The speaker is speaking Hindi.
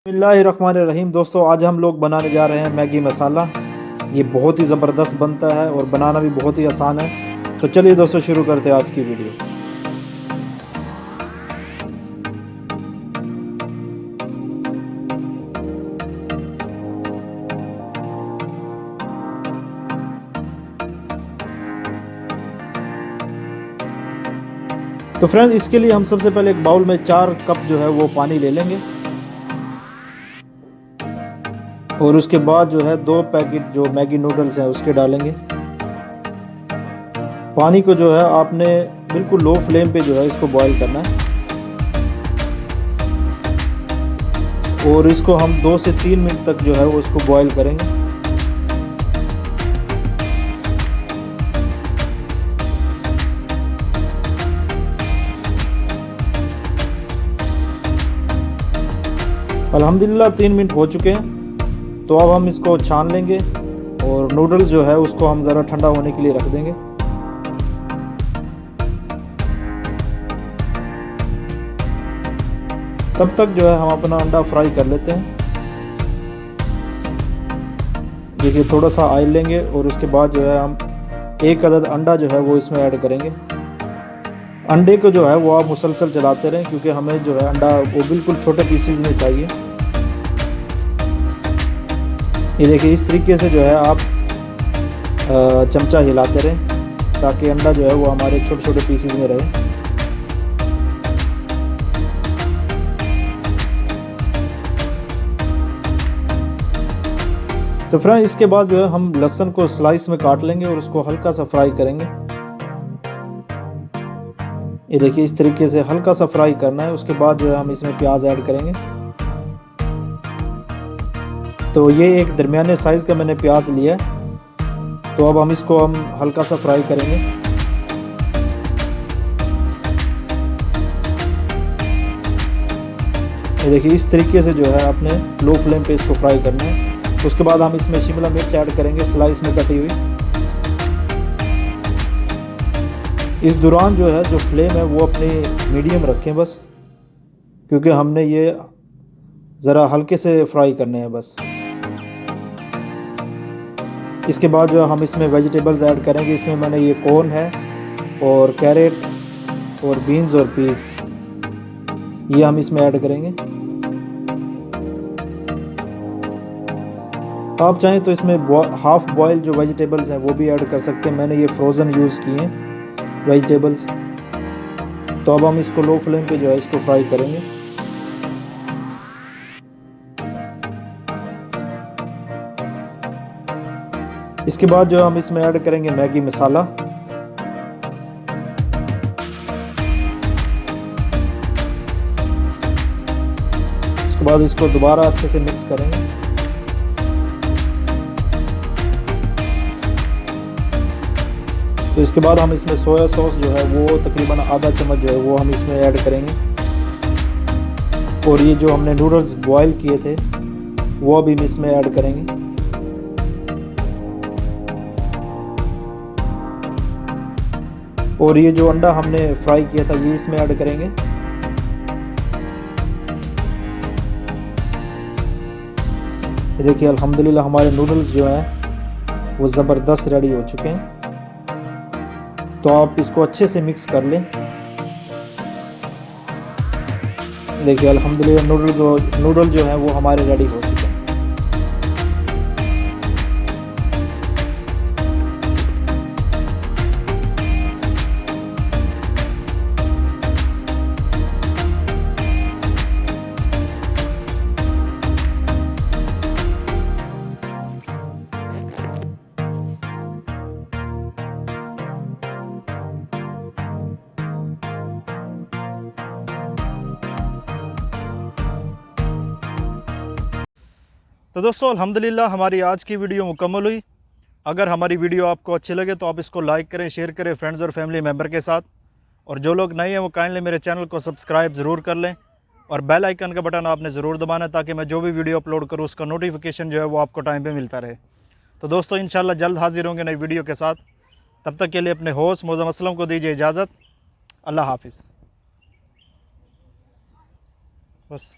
बिस्मिल्लाहिर्रहमानिर्रहीम। दोस्तों, आज हम लोग बनाने जा रहे हैं मैगी मसाला। ये बहुत ही ज़बरदस्त बनता है और बनाना भी बहुत ही आसान है। तो चलिए दोस्तों, शुरू करते हैं आज की वीडियो। तो फ्रेंड्स, इसके लिए हम सबसे पहले एक बाउल में 4 कप जो है वो पानी ले लेंगे और उसके बाद जो है 2 पैकेट जो मैगी नूडल्स हैं उसके डालेंगे। पानी को जो है आपने बिल्कुल लो फ्लेम पे जो है इसको बॉईल करना है और इसको हम 2 से 3 मिनट तक जो है वो इसको बॉईल करेंगे। अल्हम्दुलिल्लाह 3 मिनट हो चुके हैं। तो अब हम इसको छान लेंगे और नूडल्स जो है उसको हम ज़रा ठंडा होने के लिए रख देंगे। तब तक जो है हम अपना अंडा फ्राई कर लेते हैं। देखिए, थोड़ा सा ऑयल लेंगे और उसके बाद जो है हम 1 अदद अंडा जो है वो इसमें ऐड करेंगे। अंडे को जो है वो आप मुसलसल चलाते रहें क्योंकि हमें जो है अंडा वो बिल्कुल छोटे पीसेज में चाहिए। ये देखिए, इस तरीके से जो है आप चमचा हिलाते रहें ताकि अंडा जो है वो हमारे छोटे छोटे पीसेज में रहे। तो फ्रेंड, इसके बाद जो है हम लहसुन को स्लाइस में काट लेंगे और उसको हल्का सा फ्राई करेंगे। ये देखिए, इस तरीके से हल्का सा फ्राई करना है। उसके बाद जो है हम इसमें प्याज ऐड करेंगे। तो ये एक दरमियाने साइज़ का मैंने प्याज लिया है। तो अब हम इसको हल्का सा फ्राई करेंगे। ये देखिए, इस तरीके से जो है आपने लो फ्लेम पे इसको फ्राई करना है। उसके बाद हम इसमें शिमला मिर्च ऐड करेंगे स्लाइस में कटी हुई। इस दौरान जो है जो फ्लेम है वो अपनी मीडियम रखें बस, क्योंकि हमने ये ज़रा हल्के से फ्राई करने हैं बस। इसके बाद जो हम इसमें वेजिटेबल्स ऐड करेंगे। इसमें मैंने ये कॉर्न है और कैरेट और बीन्स और पीस, ये हम इसमें ऐड करेंगे। आप चाहें तो इसमें हाफ बॉयल जो वेजिटेबल्स हैं वो भी ऐड कर सकते हैं। मैंने ये फ्रोज़न यूज़ किए हैं वेजिटेबल्स। तो अब हम इसको लो फ्लेम पे जो है इसको फ्राई करेंगे। इसके बाद जो हम इसमें ऐड करेंगे मैगी मसाला। उसके बाद इसको दोबारा अच्छे से मिक्स करेंगे। तो इसके बाद हम इसमें सोया सॉस जो है वो तकरीबन आधा चम्मच जो है वो हम इसमें ऐड करेंगे। और ये जो हमने नूडल्स बॉईल किए थे वो भी हम इसमें ऐड करेंगे। और ये जो अंडा हमने फ्राई किया था ये इसमें ऐड करेंगे। ये देखिए, अल्हम्दुलिल्लाह हमारे नूडल्स जो हैं वो ज़बरदस्त रेडी हो चुके हैं। तो आप इसको अच्छे से मिक्स कर लें। देखिए, अल्हम्दुलिल्लाह नूडल जो है वो हमारे रेडी हो चुके हैं। तो दोस्तों, अल्हम्दुलिल्लाह हमारी आज की वीडियो मुकम्मल हुई। अगर हमारी वीडियो आपको अच्छी लगे तो आप इसको लाइक करें, शेयर करें फ्रेंड्स और फैमिली मेम्बर के साथ। और जो लोग नए हैं वो काइंडली मेरे चैनल को सब्सक्राइब ज़रूर कर लें और बेल आइकन का बटन आपने ज़रूर दबाना है ताकि मैं जो भी वीडियो अपलोड करूँ उसका नोटिफिकेशन जो है वो आपको टाइम पे मिलता रहे। तो दोस्तों, इंशाल्लाह जल्द हाजिर होंगे नई वीडियो के साथ। तब तक के लिए अपने होस्ट मोज़म असलम को दीजिए इजाज़त। अल्लाह हाफिज़। बस।